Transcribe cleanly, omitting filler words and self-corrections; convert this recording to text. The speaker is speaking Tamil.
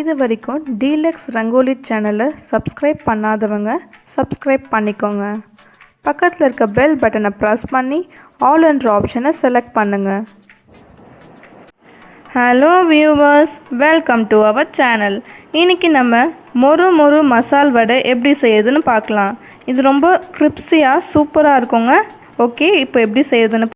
இது வரைக்கும் டீலக்ஸ் ரங்கோலி சேனலை சப்ஸ்கிரைப் பண்ணாதவங்க சப்ஸ்கிரைப் பண்ணிக்கோங்க. பக்கத்தில் இருக்க பெல் பட்டனை ப்ரெஸ் பண்ணி ஆல் என்ற ஆப்ஷனை செலக்ட் பண்ணுங்கள். Hello viewers, welcome to our channel. இன்றைக்கி நம்ம மொறு மசால் வடை எப்படி செய்யுதுன்னு பார்க்கலாம். இது ரொம்ப கிரிப்ஸியாக சூப்பராக இருக்குங்க. ஓகே, இப்போ எப்படி செய்யுதுன்னு